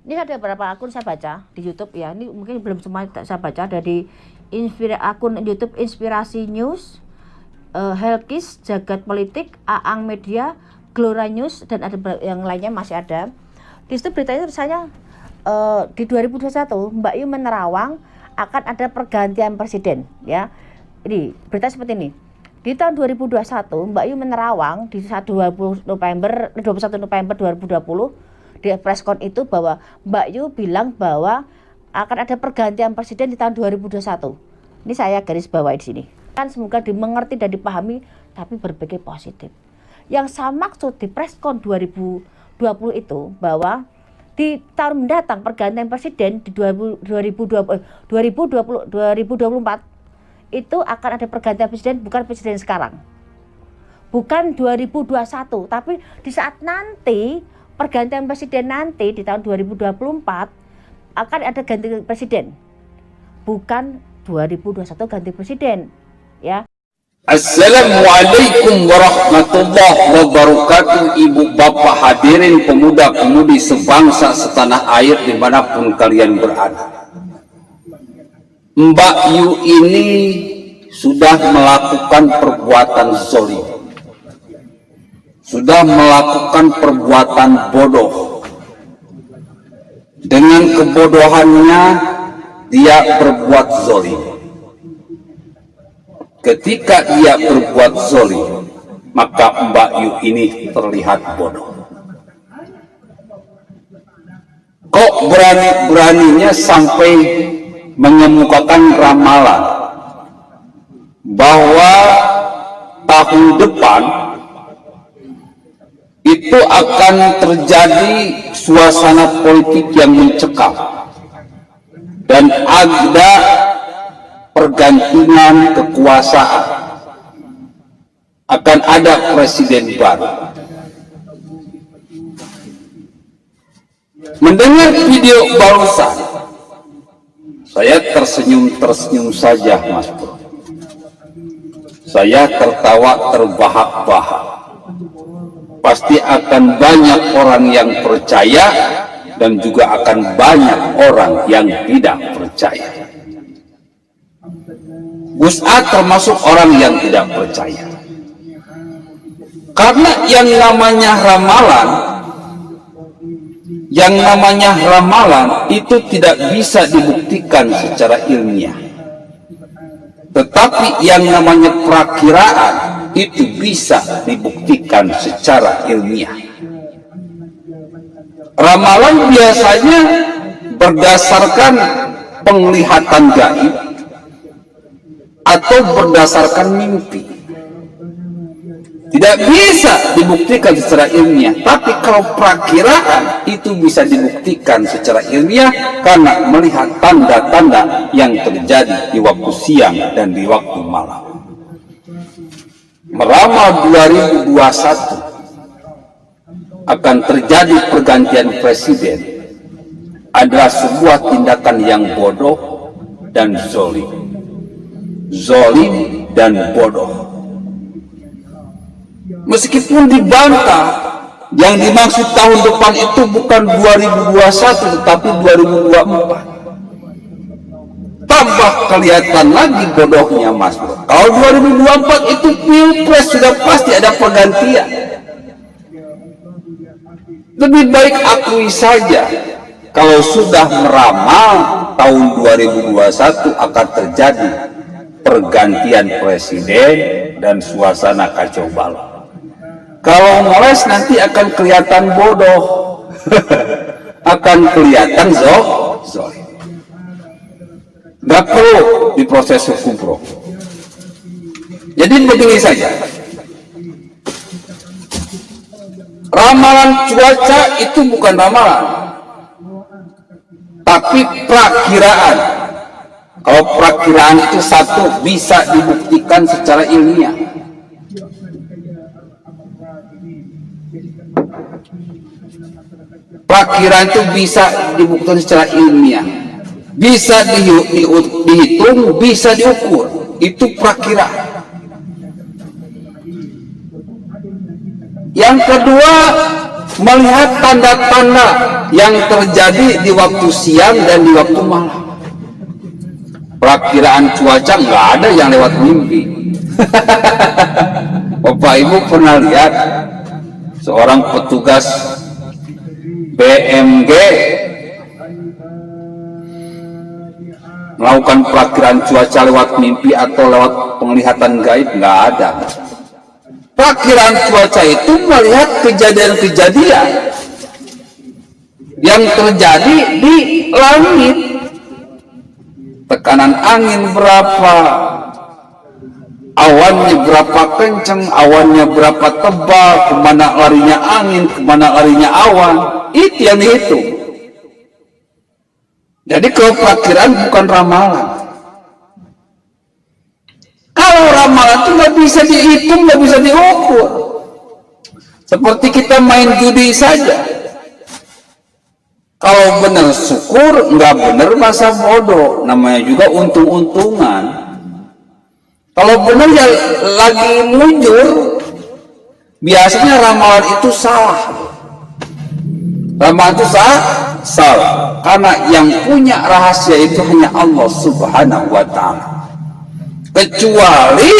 Ini ada beberapa akun saya baca di YouTube ya. Ini mungkin belum semua saya baca. Ada di akun YouTube Inspirasi News, Helkis, Jagat Politik, Aang Media, Glora News, dan ada yang lainnya masih ada. Di situ beritanya misalnya di 2021 Mbak Yu menerawang akan ada pergantian presiden ya. Ini berita seperti ini. Di tahun 2021 Mbak Yu menerawang di 21 November 2020 di preskon itu bahwa Mbak Yu bilang bahwa akan ada pergantian presiden di tahun 2021. Ini saya garis bawahi di sini. Kan semoga dimengerti dan dipahami tapi berpikir positif. Yang saya maksud di preskon 2020 itu bahwa di tahun mendatang pergantian presiden di 2024 itu akan ada pergantian presiden, bukan presiden sekarang. Bukan 2021, tapi di saat nanti pergantian presiden nanti di tahun 2024 akan ada ganti presiden, bukan 2021 ganti presiden ya. Assalamualaikum warahmatullahi wabarakatuh. Ibu bapak hadirin pemuda pemudi sebangsa setanah air dimanapun kalian berada. Mbak Yu ini sudah melakukan perbuatan zalim, sudah melakukan perbuatan bodoh. Dengan kebodohannya dia berbuat zalim. Ketika dia berbuat zalim, maka Mbak Yu ini terlihat bodoh. Kok berani-beraninya sampai mengemukakan ramalan bahwa tahun depan itu akan terjadi suasana politik yang mencekam dan ada pergantian kekuasaan, akan ada presiden baru. Mendengar video barusan, saya tersenyum saja, Mas Bro. Saya tertawa terbahak-bahak. Pasti akan banyak orang yang percaya dan juga akan banyak orang yang tidak percaya. Gus A termasuk orang yang tidak percaya. Karena yang namanya ramalan itu tidak bisa dibuktikan secara ilmiah. Tetapi yang namanya perakiraan itu bisa dibuktikan secara ilmiah. Ramalan biasanya berdasarkan penglihatan gaib atau berdasarkan mimpi. Tidak bisa dibuktikan secara ilmiah. Tapi kalau perakiraan itu bisa dibuktikan secara ilmiah karena melihat tanda-tanda yang terjadi di waktu siang dan di waktu malam. Meramal 2021 akan terjadi pergantian presiden adalah sebuah tindakan yang bodoh dan zalim. Zalim dan bodoh. Meskipun dibantah, yang dimaksud tahun depan itu bukan 2021 tetapi 2024. Tambah kelihatan lagi bodohnya, Mas Bro. Kalau 2024 itu pilpres sudah pasti ada pergantian. Lebih baik akui saja kalau sudah meramal tahun 2021 akan terjadi pergantian presiden dan suasana kacau balau. Kalau ngeles nanti akan kelihatan bodoh, akan kelihatan zalim. Gak perlu diproses hukum, Bro. Jadi begini saja. Ramalan cuaca itu bukan ramalan, tapi perakiraan. Kalau perakiraan itu satu bisa dibuktikan secara ilmiah. Perakiraan itu bisa dibuktikan secara ilmiah. Bisa dihitung, bisa diukur. Itu perakiraan. Yang kedua, melihat tanda-tanda yang terjadi di waktu siang dan di waktu malam. Perakiraan cuaca nggak ada yang lewat mimpi. Bapak Ibu pernah lihat seorang petugas BMG melakukan perakiraan cuaca lewat mimpi atau lewat penglihatan gaib? Nggak ada. Perakiraan cuaca itu melihat kejadian-kejadian yang terjadi di langit. Tekanan angin berapa, awannya berapa kencang, awannya berapa tebal, kemana larinya angin, kemana larinya awan, itu yang dihitung. Jadi kalau perakiraan bukan ramalan. Kalau ramalan itu nggak bisa dihitung, nggak bisa diukur. Seperti kita main judi saja. Kalau benar syukur, nggak benar masa bodoh. Namanya juga untung-untungan. Kalau benar ya lagi mujur, biasanya ramalan itu salah. Ramalan itu salah. Karena yang punya rahasia itu hanya Allah Subhanahu wa Ta'ala. Kecuali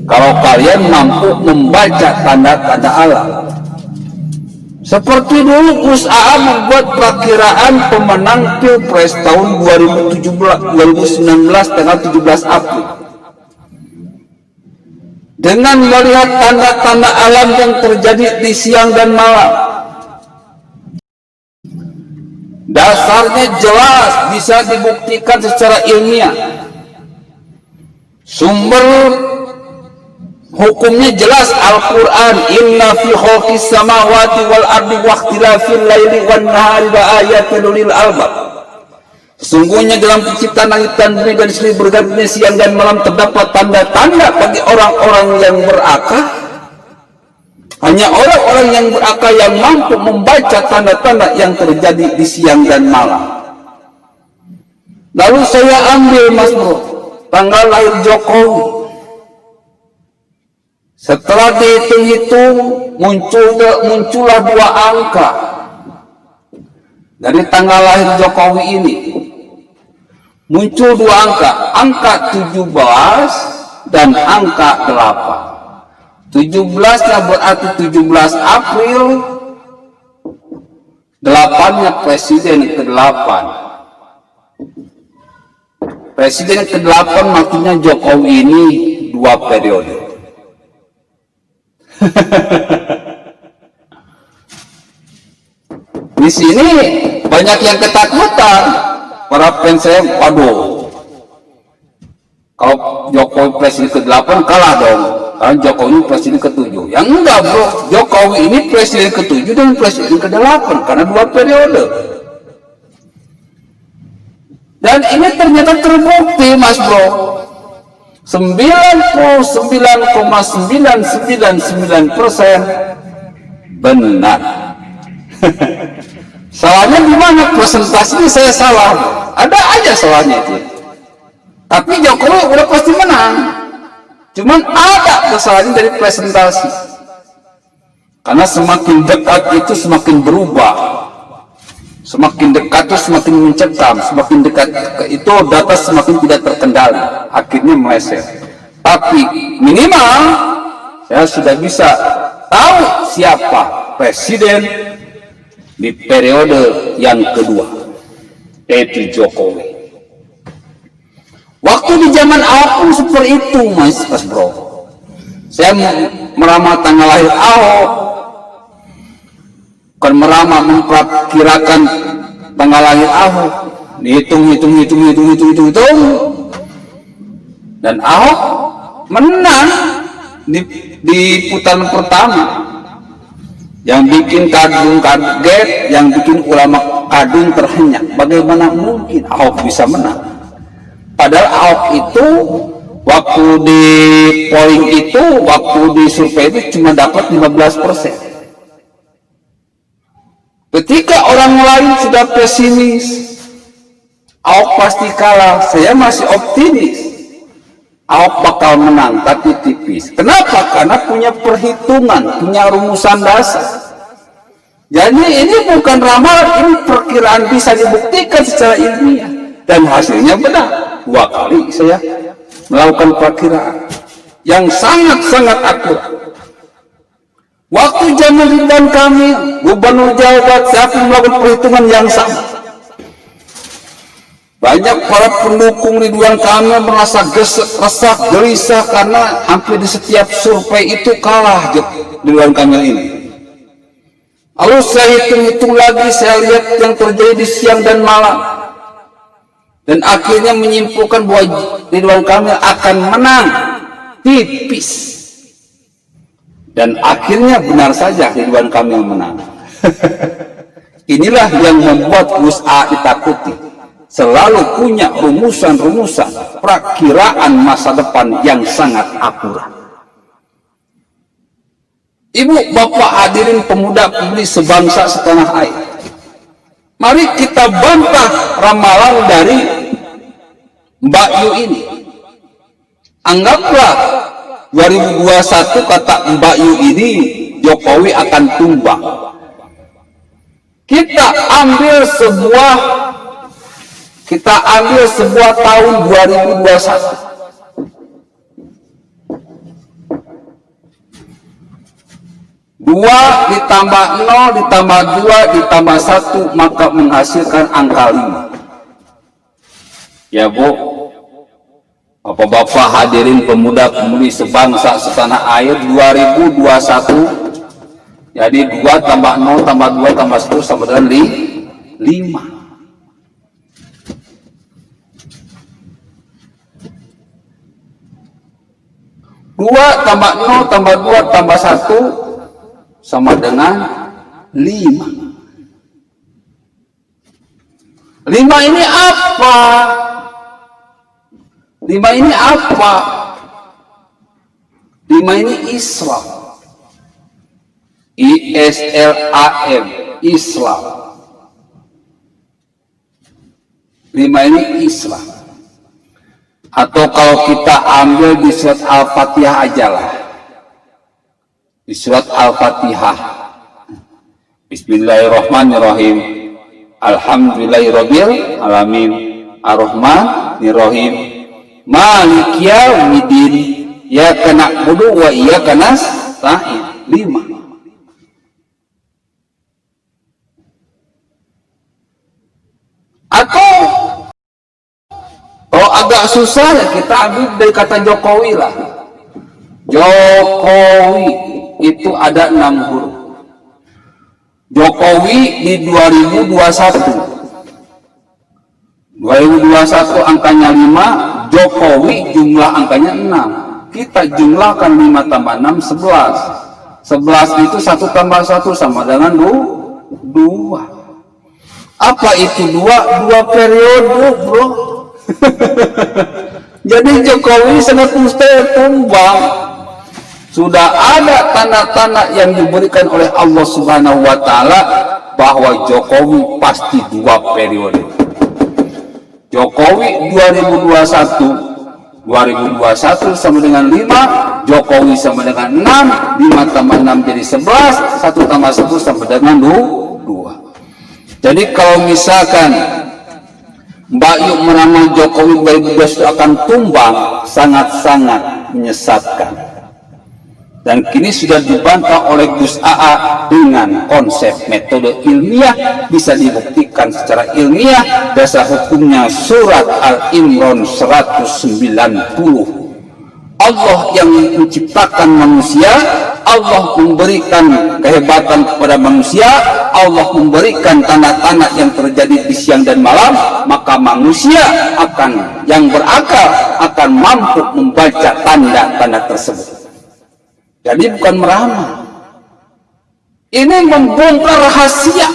kalau kalian mampu membaca tanda-tanda alam. Seperti dulu Gus AA membuat perakiraan pemenang Pilpres tahun 2019 tanggal 17 April. Dengan melihat tanda-tanda alam yang terjadi di siang dan malam. Dasarnya jelas, bisa dibuktikan secara ilmiah. Sumber hukumnya jelas, Al-Quran. Inna fi khalqis samawati wal ardi wa ikhtilafil laili wan nahari la ayatin lil albab. Sesungguhnya dalam penciptaan langit dan bumi dan silih bergantinya siang dan malam terdapat tanda-tanda bagi orang-orang yang berakal. Hanya orang-orang yang berakal yang mampu membaca tanda-tanda yang terjadi di siang dan malam. Lalu saya ambil, Mas Bro, tanggal lahir Jokowi. Setelah dihitung-hitung muncullah 2 angka dari tanggal lahir Jokowi ini. Muncul 2 angka, angka 17 dan angka 8. 17-nya berarti 17 April, 8-nya presiden ke-8. Presiden ke-8 maksudnya Jokowi ini 2 periode. Di sini banyak yang ketakutan. Para fans saya, waduh, kalau Jokowi presiden ke-8 kalah dong, karena Jokowi presiden ke-7. Yang enggak, bro, Jokowi ini presiden ke-7 dan presiden ke-8 karena 2 periode. Dan ini ternyata terbukti, Mas Bro. 99,999% benar. Salahnya di mana? Presentasinya saya salah. Ada aja salahnya itu. Tapi Jokowi udah pasti menang. Cuman ada kesalahan dari presentasi. Karena semakin dekat itu semakin berubah. Semakin dekat itu semakin mencekam. Semakin dekat itu data semakin tidak terkendali. Akhirnya meleset. Tapi minimal saya sudah bisa tahu siapa presiden di periode yang kedua, yaitu Jokowi. Waktu di zaman Ahok pun seperti itu, Mas Bro. Saya meramal tanggal lahir Ahok, bukan meramal, memperkirakan tanggal lahir Ahok, hitung, dan Ahok menang di putaran pertama. Yang bikin Kadung kaget, yang bikin ulama Kadung terhenyak. Bagaimana mungkin Ahok bisa menang? Padahal Ahok itu waktu di polling itu, waktu di survei itu cuma dapat 15%. Ketika orang lain sudah pesimis, Ahok pasti kalah. Saya masih optimis. Ahok bakal menang, tapi tipis. Kenapa? Karena punya perhitungan, punya rumusan dasar. Jadi ini bukan ramalan, ini perkiraan bisa dibuktikan secara ilmiah. Dan hasilnya benar. 2 kali saya melakukan perkiraan yang sangat-sangat akurat. Waktu zaman Ridwan Kamil, Gubernur Jawa Barat, saya melakukan perhitungan yang sama. Banyak para pendukung Ridwan Kamil merasa resah, gelisah karena hampir di setiap survei itu kalah Ridwan Kamil ini. Lalu saya hitung-hitung lagi, saya lihat yang terjadi di siang dan malam. Dan akhirnya menyimpulkan bahwa Ridwan Kamil akan menang tipis. Dan akhirnya benar saja Ridwan Kamil menang. Inilah yang membuat Gus A ditakuti. Selalu punya rumusan-rumusan perakiraan masa depan yang sangat akurat. Ibu, bapak, hadirin pemuda-pemudi sebangsa setanah air. Mari kita bantah ramalan dari Mbak Yu ini. Anggaplah 2021 kata Mbak Yu ini Jokowi akan tumbang. Kita ambil sebuah tahun 2021. 2 ditambah 0 ditambah 2 ditambah 1 maka menghasilkan angka 5. Ya Bu, Bapak-bapak, hadirin pemuda-pemudi sebangsa setanah air, 2021. Jadi 2 tambah 0 tambah 2 tambah 1 sama dengan 5. 2 tambah 0 tambah 2 tambah 1 sama dengan 5. 5 ini apa? 5 ini apa? 5 ini Islam. ISLAM, Islam. 5 ini Islam. Atau kalau kita ambil di surat Al-Fatihah aja lah. Di surat Al-Fatihah, Bismillahirrahmanirrahim, Alhamdulillahirabbil alamin, Ar-Rahmanirrahim, Maliki yaumiddin, Iyyaka na'budu wa iyyaka nasta'in. 5. Atau kalau agak susah ya kita ambil dari kata Jokowi lah. Jokowi itu ada 6 huruf. Jokowi di 2021 angkanya 5, Jokowi jumlah angkanya 6. Kita jumlahkan 5 tambah 6 11. 11 itu 1 tambah 1 sama dengan 2. Apa itu 2 periode, bro? Jadi Jokowi sangat mustahil tumbang. Sudah ada tanda-tanda yang diberikan oleh Allah Subhanahu wa Ta'ala bahwa Jokowi pasti 2 periode. Jokowi 2021 sama dengan 5, Jokowi sama dengan 6, 5 tambah 6 jadi 11, 1 tambah 1 sama dengan 2. Jadi kalau misalkan Mbak Yu meramal Jokowi 2022 akan tumbang, sangat-sangat menyesatkan. Dan kini sudah dibantah oleh Gus AA dengan konsep metode ilmiah, bisa dibuktikan secara ilmiah. Dasar hukumnya surat Al-Imran 190. Allah yang menciptakan manusia, Allah memberikan kehebatan kepada manusia, Allah memberikan tanda-tanda yang terjadi di siang dan malam, maka manusia yang berakal akan mampu membaca tanda-tanda tersebut. Jadi bukan meramal. Ini membongkar rahasia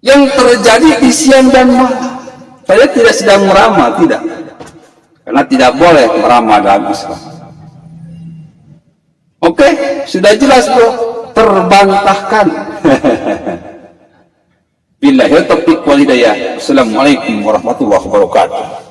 yang terjadi di siang dan malam. Saya tidak sedang meramal, tidak. Karena tidak boleh meramal dalam Islam. Oke, sudah jelas bro, terbantahkan. Billahi taufiq wal hidayah. Assalamualaikum warahmatullahi wabarakatuh.